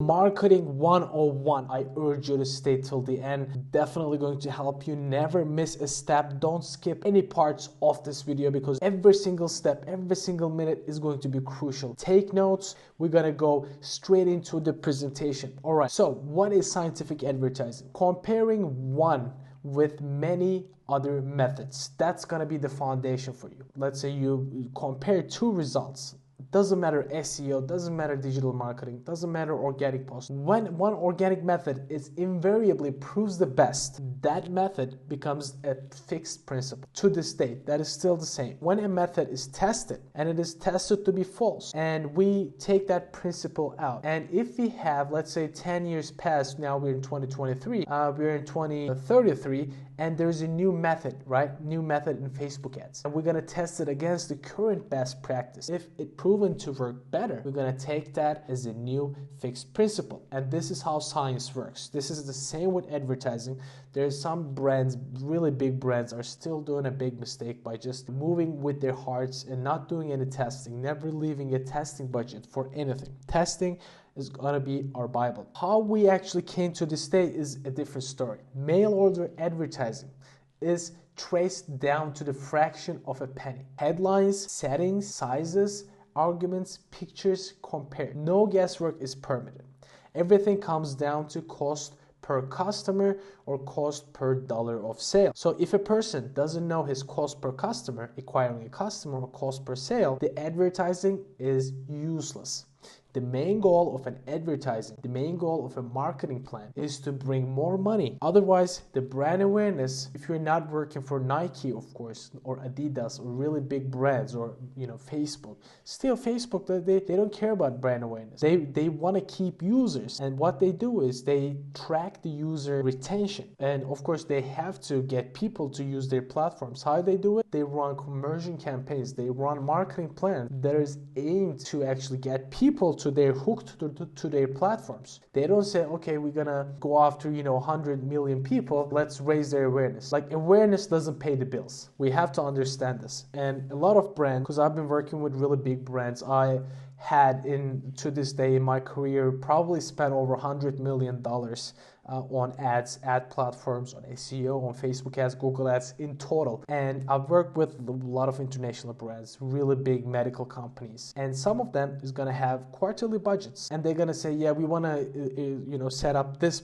Marketing 101. I urge you to stay till the end. Definitely going to help you. Never miss a step. Don't skip any parts of this video because every single step, every single minute is going to be crucial. Take notes. We're gonna go straight into the presentation. All right, so what is scientific advertising? Comparing one with many other methods. That's gonna be the foundation for you. Let's say you compare two results. Doesn't matter SEO, doesn't matter digital marketing, doesn't matter organic post. When one organic method is invariably proves the best, that method becomes a fixed principle. To this day, that is still the same. When a method is tested and it is tested to be false, and we take that principle out, and if we have, let's say 10 years past, now we're in 2023, we're in 2033, and there's a new method, right? New method in Facebook ads. And we're gonna test it against the current best practice. If it proven to work better, we're gonna take that as a new fixed principle. And this is how science works. This is the same with advertising. There's some brands, really big brands, are still doing a big mistake by just moving with their hearts and not doing any testing, never leaving a testing budget for anything. Testing is gonna be our Bible. How we actually came to this day is a different story. Mail order advertising is traced down to the fraction of a penny. Headlines, settings, sizes, arguments, pictures compared. No guesswork is permitted. Everything comes down to cost per customer or cost per dollar of sale. So if a person doesn't know his cost per customer, acquiring a customer, or cost per sale, the advertising is useless. The main goal of an advertising, the main goal of a marketing plan is to bring more money. Otherwise, the brand awareness, if you're not working for Nike, of course, or Adidas, or really big brands, or Facebook, still Facebook, they don't care about brand awareness. They want to keep users, and what they do is they track the user retention. And of course, they have to get people to use their platforms. How they do it? They run conversion campaigns. They run marketing plans that is aimed to actually get people to they're hooked to their platforms. They don't say, okay, we're gonna go after 100 million people, let's raise their awareness. Like, awareness doesn't pay the bills. We have to understand this. And a lot of brands, because I've been working with really big brands, I had to this day in my career probably spent over $100 million on ads, ad platforms, on SEO, on Facebook ads, Google ads in total. And I've worked with a lot of international brands, really big medical companies, and some of them is going to have quarterly budgets, and they're going to say, yeah, we want to set up this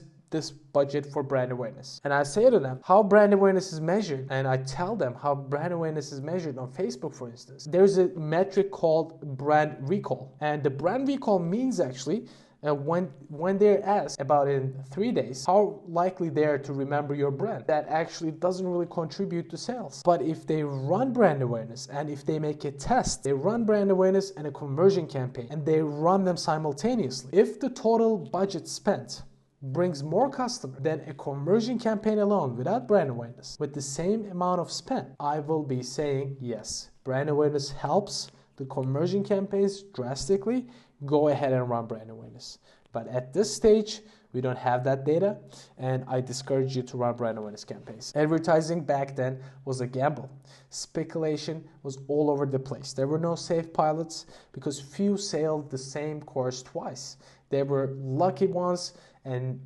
budget for brand awareness. And I say to them how brand awareness is measured, and I tell them how brand awareness is measured on Facebook, for instance. There's a metric called brand recall, and the brand recall means actually when they're asked about in 3 days how likely they are to remember your brand. That actually doesn't really contribute to sales. But if they run brand awareness, and if they make a test, they run brand awareness and a conversion campaign, and they run them simultaneously, if the total budget spent brings more customers than a conversion campaign alone without brand awareness with the same amount of spend, I will be saying yes, brand awareness helps the conversion campaigns drastically. Go ahead and run brand awareness. But at this stage, we don't have that data, and I discourage you to run brand awareness campaigns. Advertising back then was a gamble. Speculation was all over the place. There were no safe pilots because few sailed the same course twice. There were lucky ones, and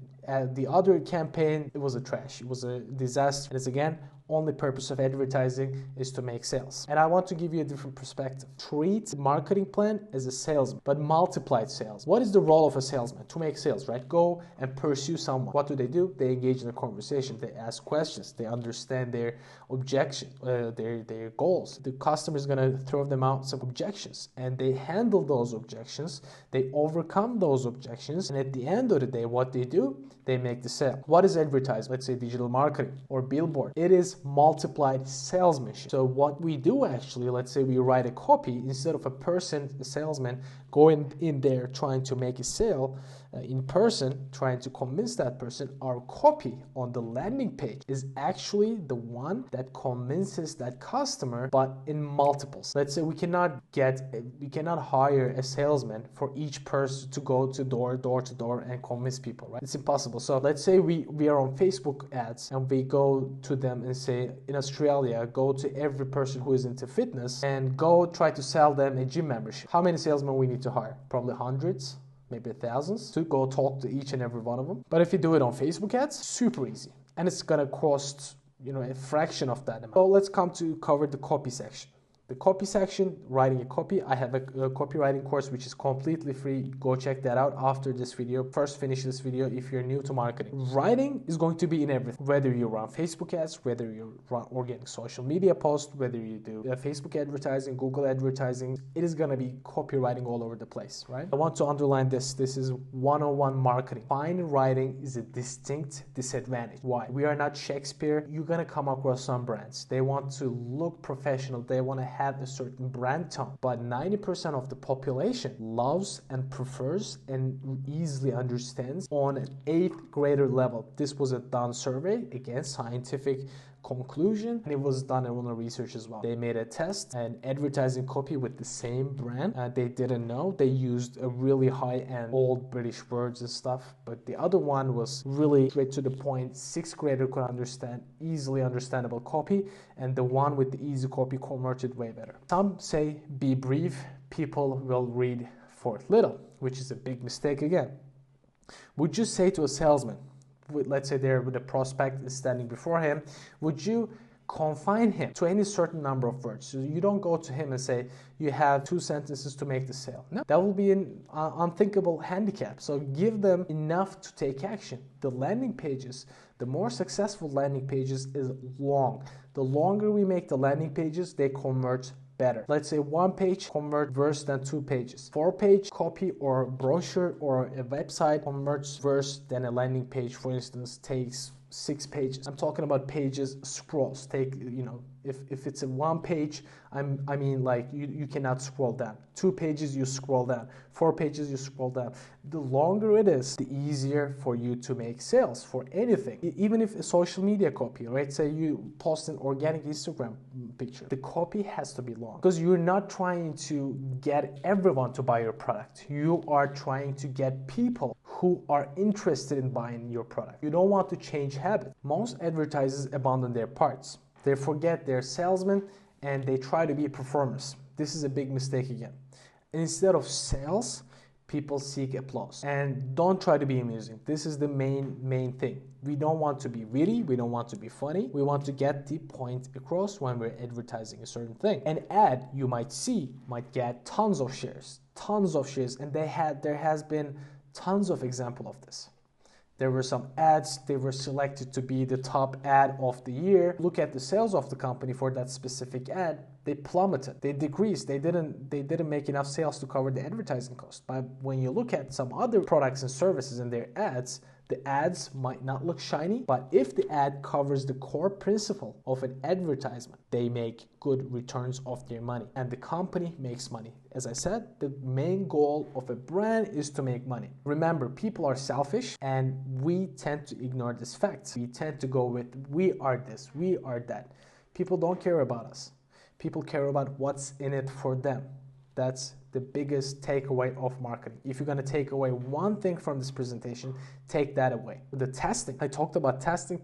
the other campaign, it was a trash. It was a disaster. And it's again, only purpose of advertising is to make sales. And I want to give you a different perspective. Treat marketing plan as a salesman, but multiplied sales. What is the role of a salesman? To make sales, right? Go and pursue someone. What do? They engage in a conversation. They ask questions. They understand their objection, their goals. The customer is going to throw them out some objections, and they handle those objections. They overcome those objections, and at the end of the day, what they do? They make the sale. What is advertising? Let's say digital marketing or billboard. It is multiplied salesmanship. So what we do actually, let's say we write a copy, instead of a salesman going in there trying to make a sale in person, trying to convince that person, our copy on the landing page is actually the one that convinces that customer, but in multiples. Let's say we cannot hire a salesman for each person to go to door to door and convince people, right? It's impossible. So let's say we are on Facebook ads, and we go to them and say, in Australia, go to every person who is into fitness and go try to sell them a gym membership. How many salesmen we need to hire? Probably hundreds. maybe thousands, to go talk to each and every one of them. But if you do it on Facebook ads, super easy. And it's gonna cost, a fraction of that amount. So let's come to cover the copy section. The copy section, writing a copy. I have a copywriting course which is completely free. Go check that out after this video. First, finish this video if you're new to marketing. Writing is going to be in everything. Whether you run Facebook ads, whether you run organic social media posts, whether you do Facebook advertising, Google advertising, it is going to be copywriting all over the place, right? I want to underline this. This is 101 marketing. Fine writing is a distinct disadvantage. Why? We are not Shakespeare. You're going to come across some brands. They want to look professional. They want to have a certain brand tone, but 90% of the population loves and prefers and easily understands on an 8th grader level. This was a done survey, again, scientific conclusion, and it was done on the research as well. They made a test and advertising copy with the same brand. They didn't know. They used a really high-end old British words and stuff, but the other one was really straight to the point. 6th grader could understand, easily understandable copy, and the one with the easy copy converted way better. Some say be brief, people will read for little, which is a big mistake again. Would you say to a salesman, let's say the prospect is standing before him, would you confine him to any certain number of words? So you don't go to him and say, you have 2 sentences to make the sale. No, that will be an unthinkable handicap. So give them enough to take action. The landing pages, the more successful landing pages is long. The longer we make the landing pages, they convert better. Let's say 1 page converts worse than 2 pages. 4-page copy or brochure or a website converts worse than a landing page, for instance, takes 6 pages. I'm talking about pages, scrolls. Take, if it's a 1 page, I mean like you cannot scroll down. 2 pages you scroll down. 4 pages you scroll down. The longer it is, the easier for you to make sales for anything. Even if a social media copy, right? Say you post an organic Instagram picture. The copy has to be long because you're not trying to get everyone to buy your product. You are trying to get people who are interested in buying your product. You don't want to change habits. Most advertisers abandon their parts. They forget they're salesmen and they try to be performers. This is a big mistake again. Instead of sales, people seek applause. And don't try to be amusing. This is the main thing. We don't want to be witty. We don't want to be funny. We want to get the point across when we're advertising a certain thing. An ad you might see might get tons of shares, and there has been tons of examples of this. There were some ads, they were selected to be the top ad of the year. Look at the sales of the company for that specific ad. They plummeted, they decreased, they didn't make enough sales to cover the advertising cost. But when you look at some other products and services and their ads, the ads might not look shiny, but if the ad covers the core principle of an advertisement, they make good returns of their money and the company makes money. As I said, the main goal of a brand is to make money. Remember, people are selfish and we tend to ignore this fact. We tend to go with, we are this, we are that. People don't care about us. People care about what's in it for them. That's the biggest takeaway of marketing. If you're going to take away one thing from this presentation, take that away. The testing. I talked about testing.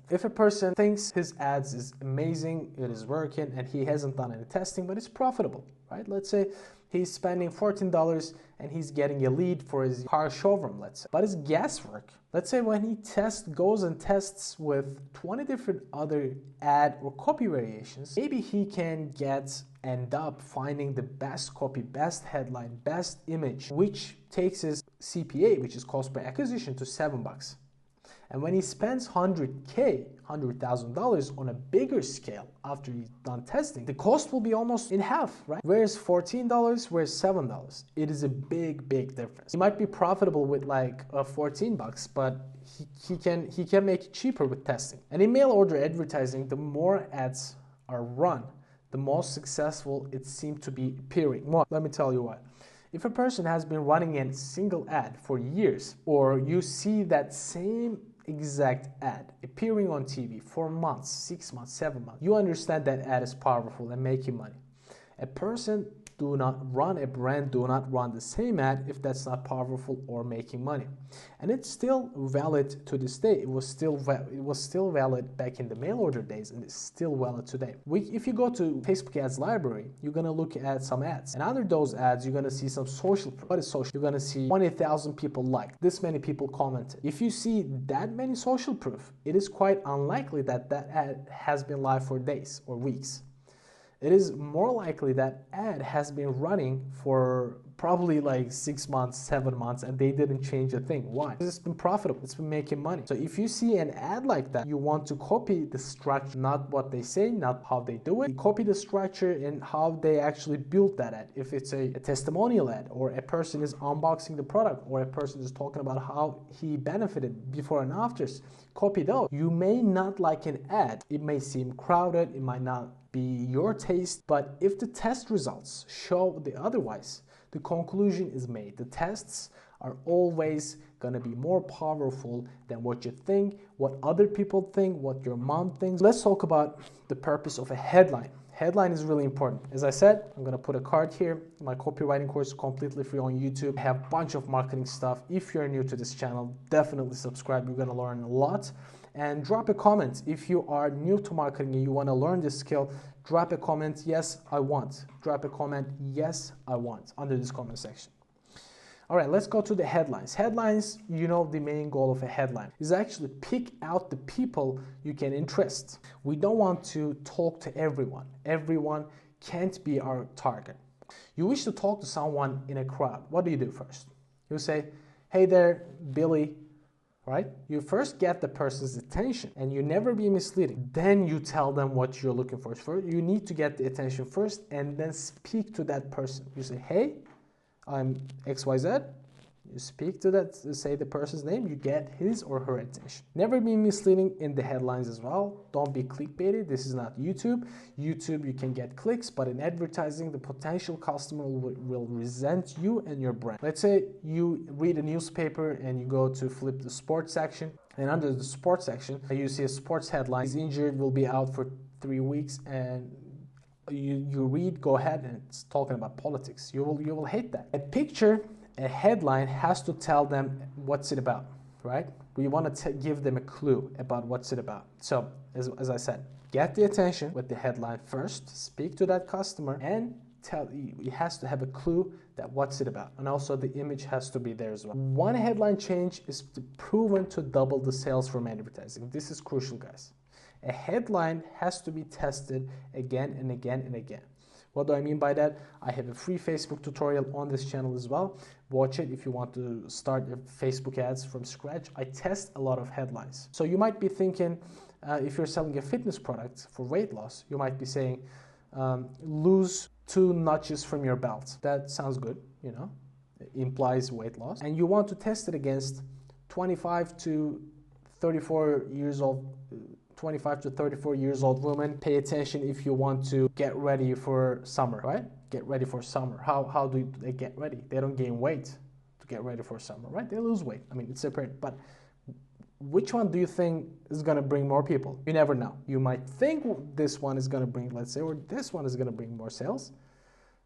If a person thinks his ads is amazing, it is working, and he hasn't done any testing, but it's profitable, right? Let's say he's spending $14 and he's getting a lead for his car showroom, let's say. But it's guesswork. Let's say when he goes and tests with 20 different other ad or copy variations, maybe he can end up finding the best copy, best headline, best image, which takes his CPA, which is cost per acquisition, to $7. And when he spends $100,000 on a bigger scale after he's done testing, the cost will be almost in half, right? Whereas $14, whereas $7. It is a big difference. He might be profitable with like $14, but he can make it cheaper with testing. And in mail order advertising, the more ads are run, the most successful it seems to be appearing. Well, let me tell you why. If a person has been running a single ad for years, or you see that same exact ad appearing on TV for months, 6 months, 7 months, you understand that ad is powerful and making money. A person do not run a brand, do not run the same ad if that's not powerful or making money. And it's still valid to this day. It was still valid back in the mail order days, and it's still valid today. If you go to Facebook ads library, you're gonna look at some ads, and under those ads you're gonna see some social proof. What is social? You're gonna see 20,000 people liked, this many people commented. If you see that many social proof, it is quite unlikely that that ad has been live for days or weeks. It is more likely that ad has been running for probably like 6 months, 7 months, and they didn't change a thing. Why? Because it's been profitable, it's been making money. So if you see an ad like that, you want to copy the structure, not what they say, not how they do it. You copy the structure and how they actually built that ad. If it's a testimonial ad, or a person is unboxing the product, or a person is talking about how he benefited before and afters, copy those. You may not like an ad. It may seem crowded, it might not be your taste, but if the test results show the otherwise, the conclusion is made. The tests are always going to be more powerful than what you think, what other people think, what your mom thinks. Let's talk about the purpose of a headline. Headline is really important. As I said, I'm going to put a card here. My copywriting course is completely free on YouTube. I have a bunch of marketing stuff. If you're new to this channel, definitely subscribe. You're going to learn a lot. And drop a comment. If you are new to marketing and you want to learn this skill, drop a comment, yes, I want. Drop a comment, yes, I want, under this comment section. All right, let's go to the headlines. Headlines, you know, the main goal of a headline is actually pick out the people you can interest. We don't want to talk to everyone. Everyone can't be our target. You wish to talk to someone in a crowd. What do you do first? You say, hey there, Billy. Right? You first get the person's attention, and you never be misleading. Then you tell them what you're looking for. First, you need to get the attention first and then speak to that person. You say, hey, I'm XYZ. You speak to that, say the person's name, you get his or her attention. Never be misleading in the headlines as well. Don't be clickbaited. This is not YouTube. YouTube, you can get clicks, but in advertising, the potential customer will resent you and your brand. Let's say you read a newspaper and you go to flip the sports section, and under the sports section, you see a sports headline, he's injured, will be out for 3 weeks, and you read, go ahead, and it's talking about politics. You will hate that. A headline has to tell them what's it about, right? We want to give them a clue about what's it about. So, as I said, get the attention with the headline first, speak to that customer, and it has to have a clue that what's it about. And also the image has to be there as well. One headline change is proven to double the sales from advertising. This is crucial, guys. A headline has to be tested again and again and again. What do I mean by that? I have a free Facebook tutorial on this channel as well. Watch it if you want to start your Facebook ads from scratch. I test a lot of headlines. So you might be thinking, if you're selling a fitness product for weight loss, you might be saying, lose 2 notches from your belt. That sounds good, you know, it implies weight loss. And you want to test it against 25 to 34 years old women. Pay attention if you want to get ready for summer, right? Get ready for summer. How do they get ready? They don't gain weight to get ready for summer, right? They lose weight. I mean, it's separate. But which one do you think is going to bring more people? You never know. You might think this one is going to bring, let's say, or this one is going to bring more sales.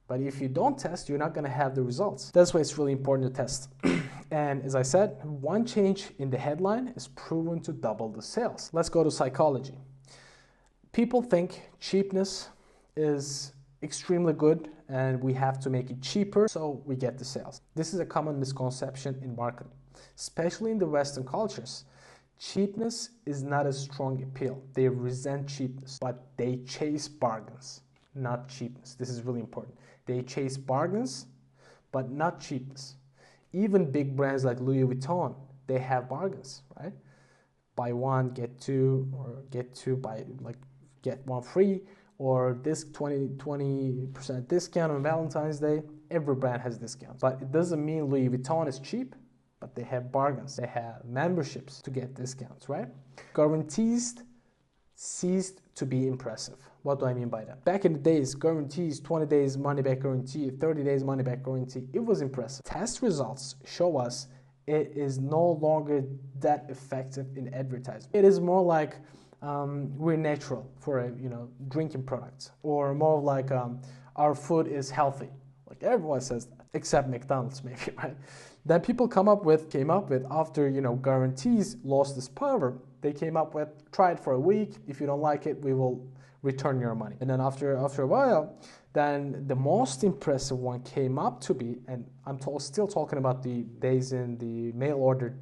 But if you don't test, you're not going to have the results. That's why it's really important to test. And as I said, one change in the headline is proven to double the sales. Let's go to psychology. People think cheapness is extremely good and we have to make it cheaper so we get the sales. This is a common misconception in marketing, especially in the Western cultures. Cheapness is not a strong appeal. They resent cheapness, but they chase bargains, not cheapness. This is really important. They chase bargains, but not cheapness. Even big brands like Louis Vuitton, they have bargains, right? Buy one, get two, or get two, get one free, or this 20% discount on Valentine's Day. Every brand has discounts. But it doesn't mean Louis Vuitton is cheap, but they have bargains. They have memberships to get discounts, right? Guarantees ceased to be impressive. What do I mean by that? Back in the days, guarantees, 20 days money back guarantee, 30 days money back guarantee, it was impressive. Test results show us it is no longer that effective in advertising. It is more like we're natural for a drinking product, or more like our food is healthy, everyone says that, except McDonald's maybe, right? Then people came up with after, guarantees lost its power, they came up with, try it for a week. If you don't like it, we will return your money. And then after a while, then the most impressive one came up to be, and I'm still talking about the days in the mail order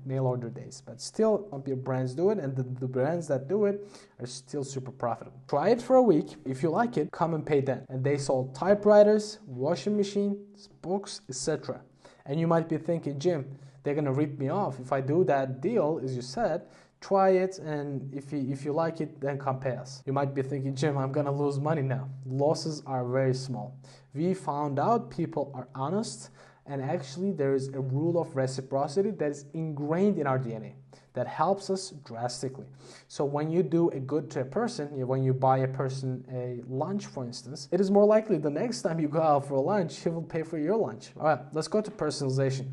days, but still brands do it, and the brands that do it are still super profitable. Try it for a week. If you like it, come and pay then. And they sold typewriters, washing machines, books, etc. And you might be thinking, Jim, they're gonna rip me off if I do that deal, as you said. Try it, and if you like it, then come pay us. You might be thinking, Jim, I'm gonna lose money now. Losses are very small. We found out people are honest, and actually there is a rule of reciprocity that is ingrained in our DNA that helps us drastically. So when you do a good to a person, when you buy a person a lunch, for instance, it is more likely the next time you go out for a lunch, he will pay for your lunch. All right, let's go to personalization.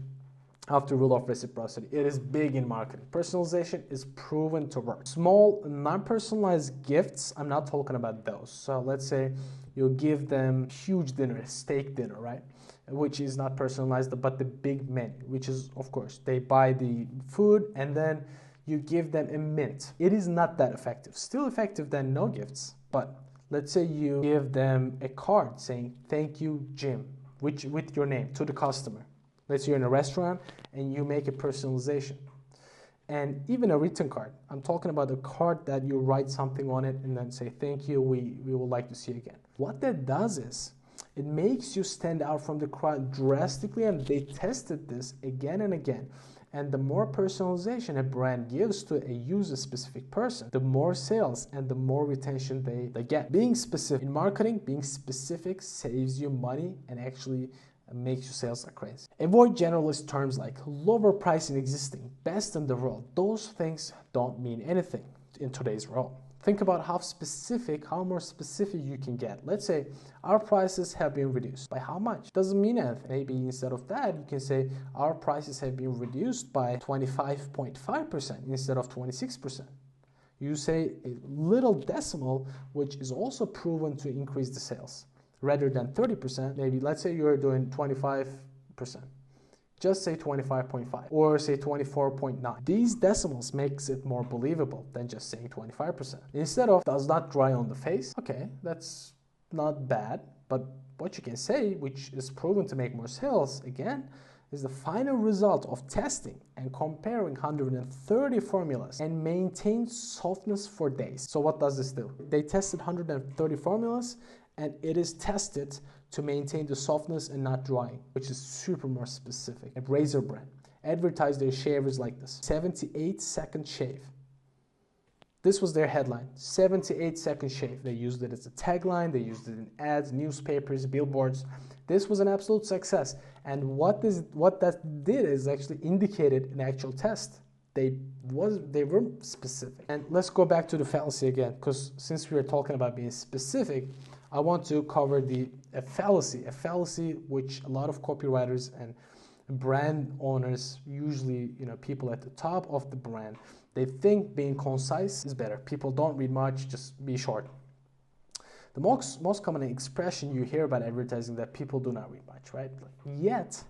After rule of reciprocity, it is big in marketing. Personalization is proven to work. Small, non-personalized gifts, I'm not talking about those. So let's say you give them huge dinner, steak dinner, right? Which is not personalized, but the big menu, which is, of course, they buy the food and then you give them a mint. It is not that effective. Still effective than no gifts, but let's say you give them a card saying, thank you, Jim, with your name to the customer. Let's say you're in a restaurant and you make a personalization. And even a written card. I'm talking about a card that you write something on it and then say, thank you, we would like to see you again. What that does is, it makes you stand out from the crowd drastically, and they tested this again and again. And the more personalization a brand gives to a user-specific person, the more sales and the more retention they get. Being specific in marketing, being specific saves you money and actually makes your sales like crazy. Avoid generalist terms like lower price in existing, best in the world. Those things don't mean anything in today's world. Think about how more specific you can get. Let's say our prices have been reduced. By how much? Doesn't mean anything. Maybe instead of that, you can say our prices have been reduced by 25.5% instead of 26%. You say a little decimal, which is also proven to increase the sales. Rather than 30%, maybe let's say you're doing 25%. Just say 25.5 or say 24.9. These decimals makes it more believable than just saying 25%. Instead of does not dry on the face, okay, that's not bad, but what you can say, which is proven to make more sales, again, is the final result of testing and comparing 130 formulas and maintained softness for days. So what does this do? They tested 130 formulas and it is tested to maintain the softness and not drying, which is super more specific. A razor brand advertised their shavers like this: 78-second shave. This was their headline, 78-second shave. They used it as a tagline, they used it in ads, newspapers, billboards. This was an absolute success. And what that did is actually indicated an actual test. They were specific. And let's go back to the fallacy again, because since we are talking about being specific, I want to cover a fallacy which a lot of copywriters and brand owners, usually people at the top of the brand, they think being concise is better. People don't read much, just be short. The most common expression you hear about advertising that people do not read much, right? Yet,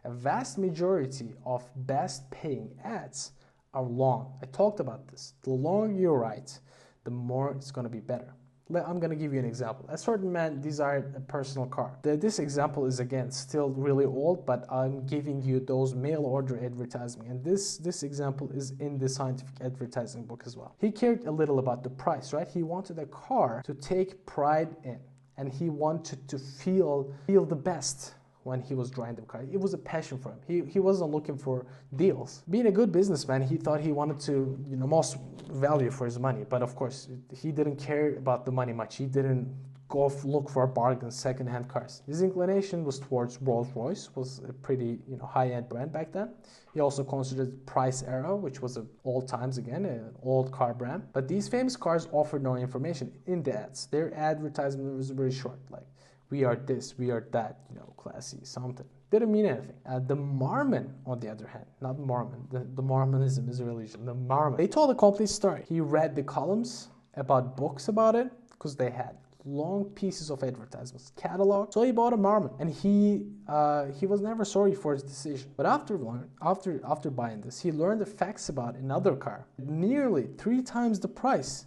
a vast majority of best paying ads are long. I talked about this. The longer you write, the more it's going to be better. I'm going to give you an example. A certain man desired a personal car. This example is, again, still really old, but I'm giving you those mail order advertising. And this example is in the scientific advertising book as well. He cared a little about the price, right? He wanted a car to take pride in, and he wanted to feel the best when he was driving the car. It was a passion for him. He wasn't looking for deals. Being a good businessman, he thought he wanted to, most value for his money. But of course, he didn't care about the money much. He didn't go look for bargains, second-hand cars. His inclination was towards Rolls-Royce, was a pretty high-end brand back then. He also considered Price Era, which was old times again, an old car brand. But these famous cars offered no information in the ads. Their advertisement was very short, like, we are this, we are that, classy, something. Didn't mean anything. The Mormon, on the other hand, not Mormon, the Mormonism is a religion, the Mormon, they told a complete story. He read the columns about books about it, because they had long pieces of advertisements, catalog. So he bought a Marmot, and he was never sorry for his decision. But after buying this, he learned the facts about another car, nearly 3 times the price,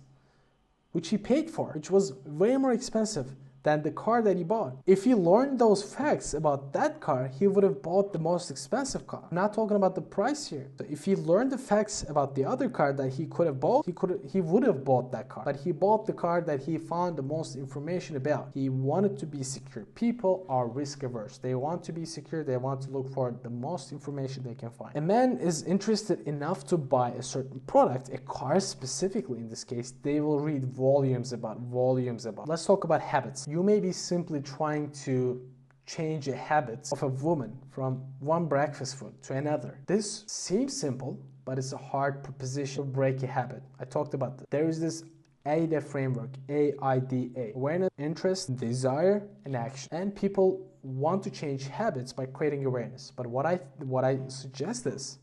which he paid for, which was way more expensive than the car that he bought. If he learned those facts about that car, he would have bought the most expensive car. I'm not talking about the price here. So if he learned the facts about the other car that he could have bought, he would have bought that car. But he bought the car that he found the most information about. He wanted to be secure. People are risk averse. They want to be secure. They want to look for the most information they can find. A man is interested enough to buy a certain product, a car specifically in this case. They will read volumes about. Let's talk about habits. You may be simply trying to change a habit of a woman from one breakfast food to another. This seems simple, but it's a hard proposition to break a habit. I talked about this. There is this AIDA framework, AIDA: awareness, interest, desire, and action. And people want to change habits by creating awareness. But what I suggest is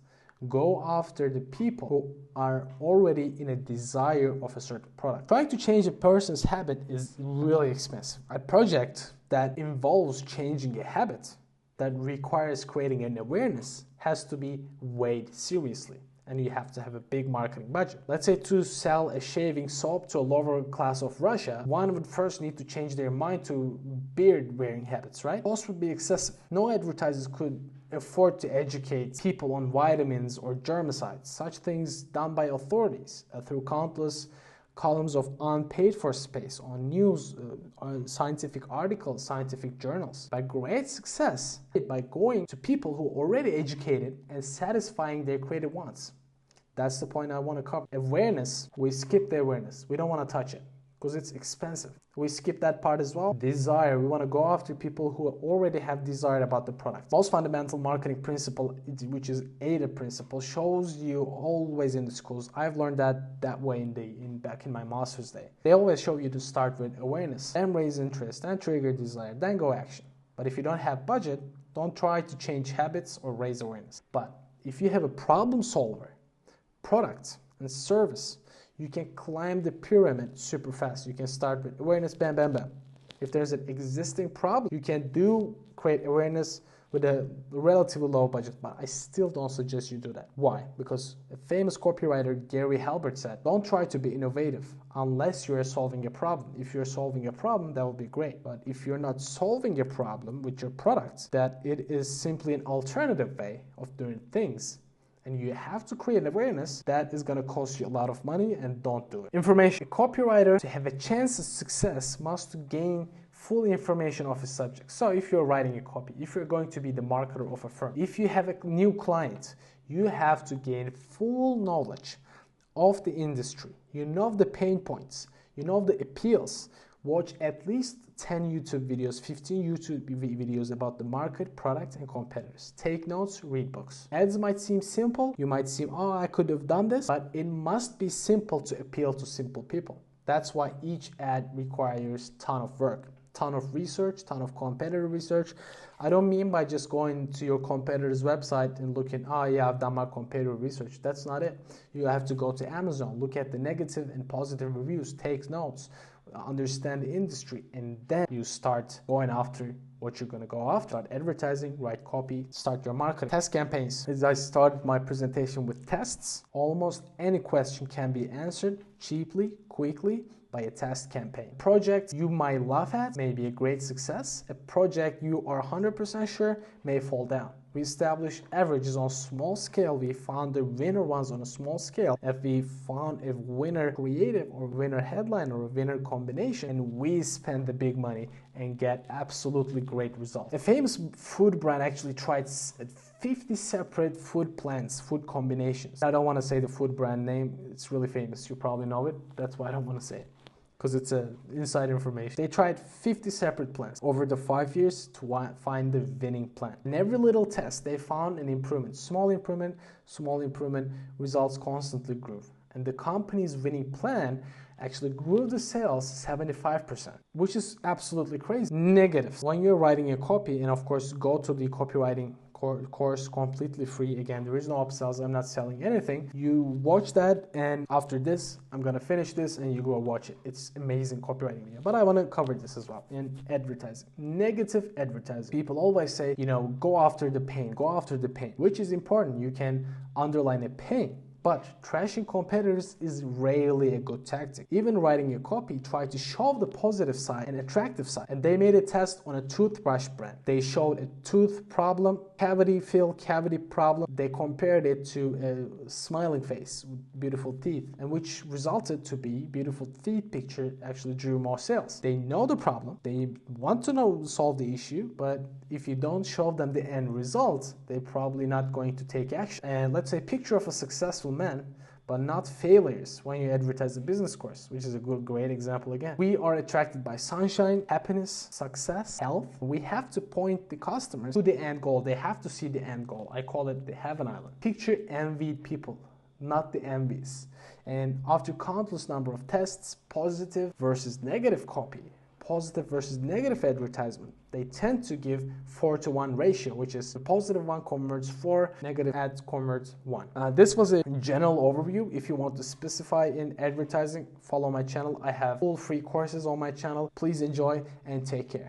go after the people who are already in a desire of a certain product. Trying to change a person's habit is really expensive. A project that involves changing a habit, that requires creating an awareness, has to be weighed seriously. And you have to have a big marketing budget. Let's say to sell a shaving soap to a lower class of Russia, one would first need to change their mind to beard wearing habits, right? Cost would be excessive. No advertisers could afford to educate people on vitamins or germicides, such things done by authorities through countless columns of unpaid for space on news, on scientific articles, scientific journals. By great success, by going to people who are already educated and satisfying their creative wants. That's the point I want to cover. Awareness, we skip the awareness. We don't want to touch it because it's expensive. We skip that part as well. Desire, we want to go after people who already have desire about the product. Most fundamental marketing principle, which is AIDA principle, shows you always in the schools. I've learned that way back in my master's day. They always show you to start with awareness, then raise interest, then trigger desire, then go action. But if you don't have budget, don't try to change habits or raise awareness. But if you have a problem solver, product and service, you can climb the pyramid super fast. You can start with awareness, bam, bam, bam. If there's an existing problem, you can create awareness with a relatively low budget, but I still don't suggest you do that. Why? Because a famous copywriter, Gary Halbert, said, don't try to be innovative unless you are solving a problem. If you're solving a problem, that will be great. But if you're not solving a problem with your products, that it is simply an alternative way of doing things, and you have to create awareness, that is going to cost you a lot of money, and don't do it. Information. A copywriter, to have a chance of success, must gain full information of his subject. So if you're writing a copy, if you're going to be the marketer of a firm, if you have a new client, you have to gain full knowledge of the industry. You know the pain points, you know the appeals. Watch at least 10 YouTube videos, 15 YouTube videos about the market, product, and competitors. Take notes, read books. Ads might seem simple. You might seem, oh, I could have done this, but it must be simple to appeal to simple people. That's why each ad requires a ton of work, ton of research, ton of competitor research. I don't mean by just going to your competitor's website and looking, oh yeah, I've done my competitor research. That's not it. You have to go to Amazon, look at the negative and positive reviews, take notes, understand the industry, and then you start going after what you're going to go after. Start advertising, write copy, start your marketing. Test campaigns. As I started my presentation with tests, almost any question can be answered cheaply, quickly, by a test campaign. Project you might laugh at may be a great success. A project you are 100% sure may fall down. We established averages on small scale. We found the winner ones on a small scale. If we found a winner creative or winner headline or a winner combination, and we spend the big money and get absolutely great results. A famous food brand actually tried 50 separate food plans, food combinations. I don't want to say the food brand name. It's really famous. You probably know it. That's why I don't want to say it, because it's inside information. They tried 50 separate plans over the 5 years to find the winning plan. In every little test, they found an improvement. Small improvement, results constantly grew. And the company's winning plan actually grew the sales 75%, which is absolutely crazy. Negatives. When you're writing a copy, and of course go to the copywriting course completely free. Again, there is no upsells. I'm not selling anything. You watch that, and after this, I'm gonna finish this and you go watch it. It's amazing copywriting video. But I want to cover this as well. In advertising, negative advertising. People always say, you know, go after the pain, go after the pain, which is important. You can underline a pain. But trashing competitors is rarely a good tactic. Even writing a copy, try to show the positive side and attractive side. And they made a test on a toothbrush brand. They showed a tooth problem, cavity fill, cavity problem. They compared it to a smiling face with beautiful teeth, and which resulted to be beautiful teeth picture actually drew more sales. They know the problem. They want to solve the issue, but if you don't show them the end result, they're probably not going to take action. And let's say picture of a successful man, but not failures when you advertise a business course, which is a great example again. We are attracted by sunshine, happiness, success, health. We have to point the customers to the end goal. They have to see the end goal. I call it the heaven island. Picture envied people, not the envious. And after countless number of tests, positive versus negative copy, positive versus negative advertisement, they tend to give 4-to-1 ratio, which is the positive one converts 4, negative ads converts 1. This was a general overview. If you want to specify in advertising, follow my channel. I have full free courses on my channel. Please enjoy and take care.